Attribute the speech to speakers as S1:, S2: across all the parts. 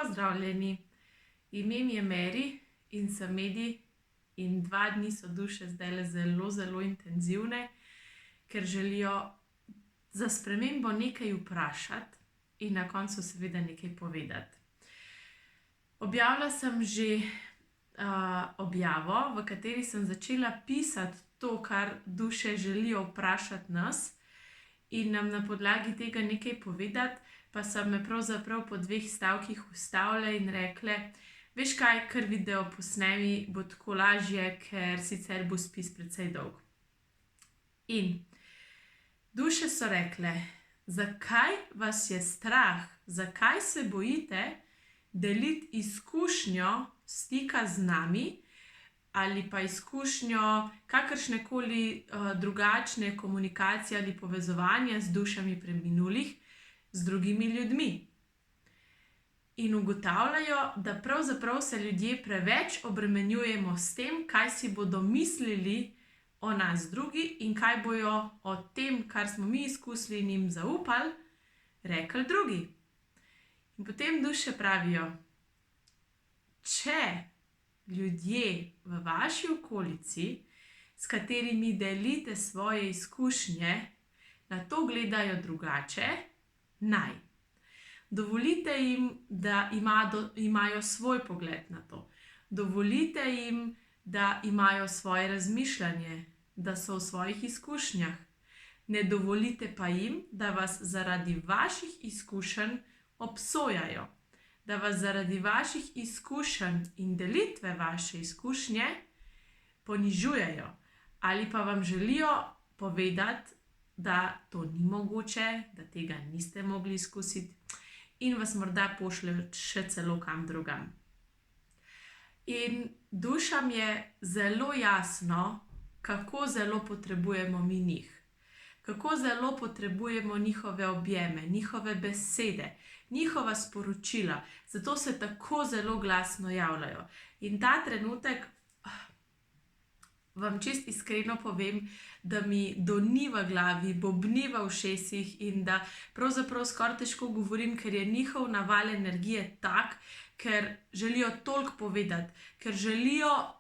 S1: Pozdravljeni, ime mi je Meri in sem Medi in 2 dni so duše zdajle zelo, zelo intenzivne, ker želijo za spremembo nekaj vprašati in na koncu seveda nekaj povedati. Objavila sem že objavo, v kateri sem začela pisati to, kar duše želijo vprašati nas in nam na podlagi tega nekaj povedati, pa so me pravzaprav po 2 stavkih ustavile in rekle: "Veš kaj, kar video posnemi, bo tako lažje, ker sicer bo spis precej dolg." In duše so rekle: "Zakaj vas je strah, zakaj se bojite deliti izkušnjo stika z nami ali pa izkušnjo kakršnekoli drugačne komunikacije ali povezovanja z dušami preminulih, z drugimi ljudmi?" In ugotavljajo, da pravzaprav se ljudje preveč obremenjujemo s tem, kaj si bodo mislili o nas drugi in kaj bojo o tem, kar smo mi izkusili in jim zaupali, rekli drugi. In potem duše pravijo: "Če ljudje v vaši okolici, s katerimi delite svoje izkušnje, na to gledajo drugače, naj. Dovolite jim, da imajo svoj pogled na to. Dovolite jim, da imajo svoje razmišljanje, da so v svojih izkušnjah. Ne dovolite pa jim, da vas zaradi vaših izkušenj obsojajo, da vas zaradi vaših izkušenj in delitve vaše izkušnje ponižujejo ali pa vam želijo povedati, da to ni mogoče, da tega niste mogli izkusiti in vas morda pošljejo še celo kam drugam." In dušam je zelo jasno, kako zelo potrebujemo mi njih. Kako zelo potrebujemo njihove objeme, njihove besede, njihova sporočila. Zato se tako zelo glasno javljajo. In ta trenutek vam čisto iskreno povem, da mi doni v glavi, bobni v ušesih in da pravzaprav skoraj težko govorim, ker je njihov naval energije tak, ker želijo toliko povedati, ker želijo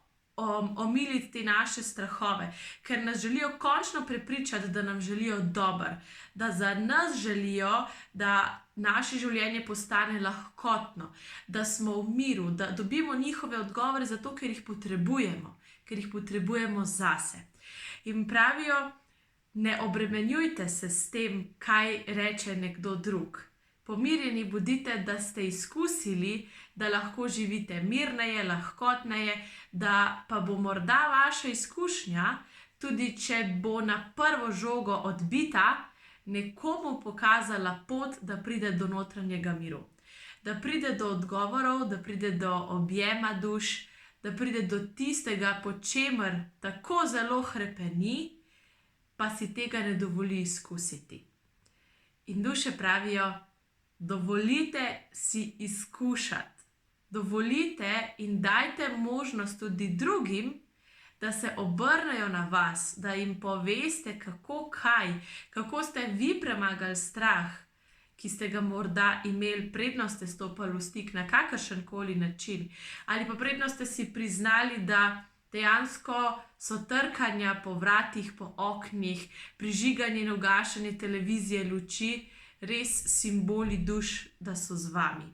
S1: omiliti te naše strahove, ker nas želijo končno prepričati, da nam želijo dobro, da za nas želijo, da naše življenje postane lahkotno, da smo v miru, da dobimo njihove odgovore zato, ker jih potrebujemo zase. In pravijo: "Ne obremenjujte se s tem, kaj reče nekdo drug. Pomirjeni bodite, da ste izkusili, da lahko živite mirneje, lahkotneje, da pa bo morda vaša izkušnja, tudi če bo na prvo žogo odbita, nekomu pokazala pot, da pride do notranjega miru. Da pride do odgovorov, da pride do objema duš, da pride do tistega, po čemer tako zelo hrepeni, pa si tega ne dovoli izkusiti." In duše pravijo: "Dovolite si izkušati. Dovolite in dajte možnost tudi drugim, da se obrnejo na vas, da jim poveste, kako ste vi premagali strah, ki ste ga morda imeli, predno ste stopili v stik na kakršenkoli način, ali pa predno ste si priznali, da dejansko so trkanja po vratih, po oknih, prižiganje in ugašanje televizije, luči res simboli duš, da so z vami.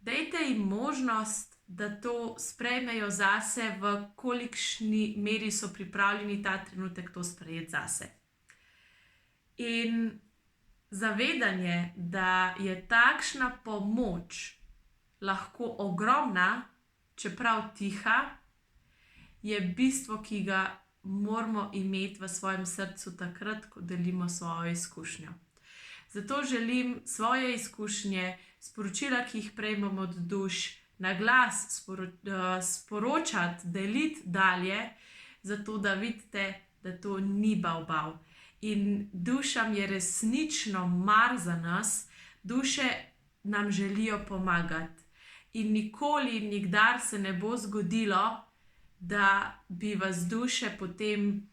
S1: Dajte jim možnost, da to sprejmejo zase, v kolikšni meri so pripravljeni ta trenutek to sprejeti zase." In zavedanje, da je takšna pomoč lahko ogromna, čeprav tiha, je bistvo, ki ga moramo imeti v svojem srcu takrat, ko delimo svojo izkušnjo. Zato želim svoje izkušnje, sporočila, ki jih prejmem od duš, na glas sporočati, deliti dalje, zato da vidite, da to ni bav. In dušam je resnično mar za nas, duše nam želijo pomagati. In nikoli in nikdar se ne bo zgodilo, da bi vas duše potem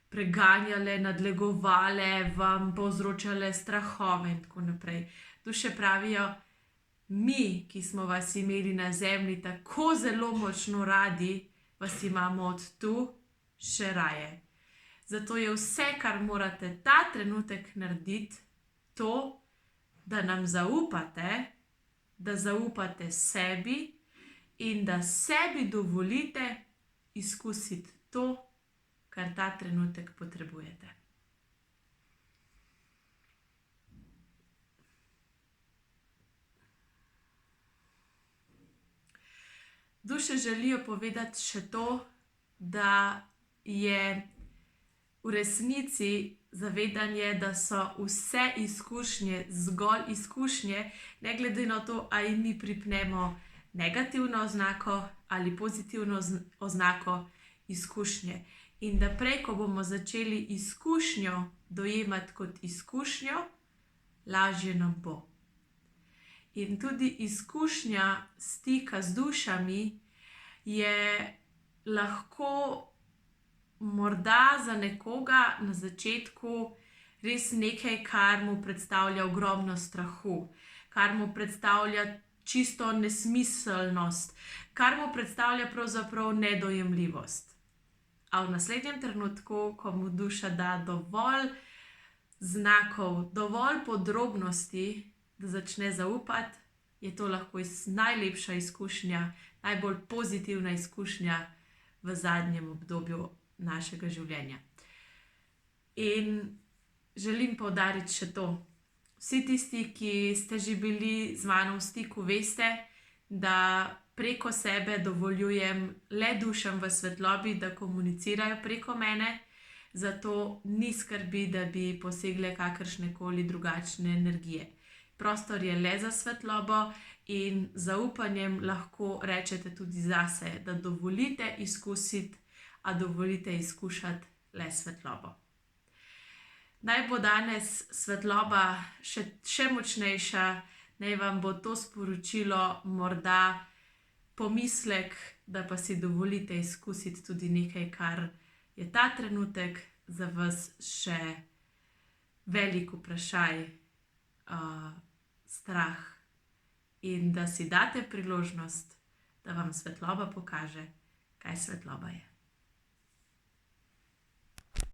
S1: preganjale, nadlegovale, vam povzročale strahove in tako naprej. Duše pravijo: mi, ki smo vas imeli na zemlji tako zelo močno radi, vas imamo od tu še raje. Zato je vse, kar morate ta trenutek narediti, to, da nam zaupate, da zaupate sebi in da sebi dovolite izkusiti to, kar ta trenutek potrebujete. Duše želijo povedati še to, da je v resnici zavedanje, da so vse izkušnje zgolj izkušnje, ne glede na to, ali mi pripnemo negativno oznako ali pozitivno oznako izkušnje. In da prej, ko bomo začeli izkušnjo dojemati kot izkušnjo, lažje nam bo. In tudi izkušnja stika z dušami je lahko morda za nekoga na začetku res nekaj, kar mu predstavlja ogromno strahu, kar mu predstavlja čisto nesmiselnost, kar mu predstavlja pravzaprav nedojemljivost. A v naslednjem trenutku, ko mu duša da dovolj znakov, dovolj podrobnosti, da začne zaupati, je to lahko najlepša izkušnja, najbolj pozitivna izkušnja v zadnjem obdobju našega življenja. In želim poudariti še to. Vsi tisti, ki ste že bili z mano v stiku, veste, da preko sebe dovoljujem le dušam v svetlobi, da komunicirajo preko mene, zato ni skrbi, da bi posegle kakršnekoli drugačne energije. Prostor je le za svetlobo in z zaupanjem lahko rečete tudi zase, da dovolite izkusiti, a dovolite izkušati le svetlobo. Naj bo danes svetloba še močnejša, naj vam bo to sporočilo morda pomislek, da pa si dovolite izkusiti tudi nekaj, kar je ta trenutek za vas še velik vprašaj, strah, in da si date priložnost, da vam svetloba pokaže, kaj svetloba je.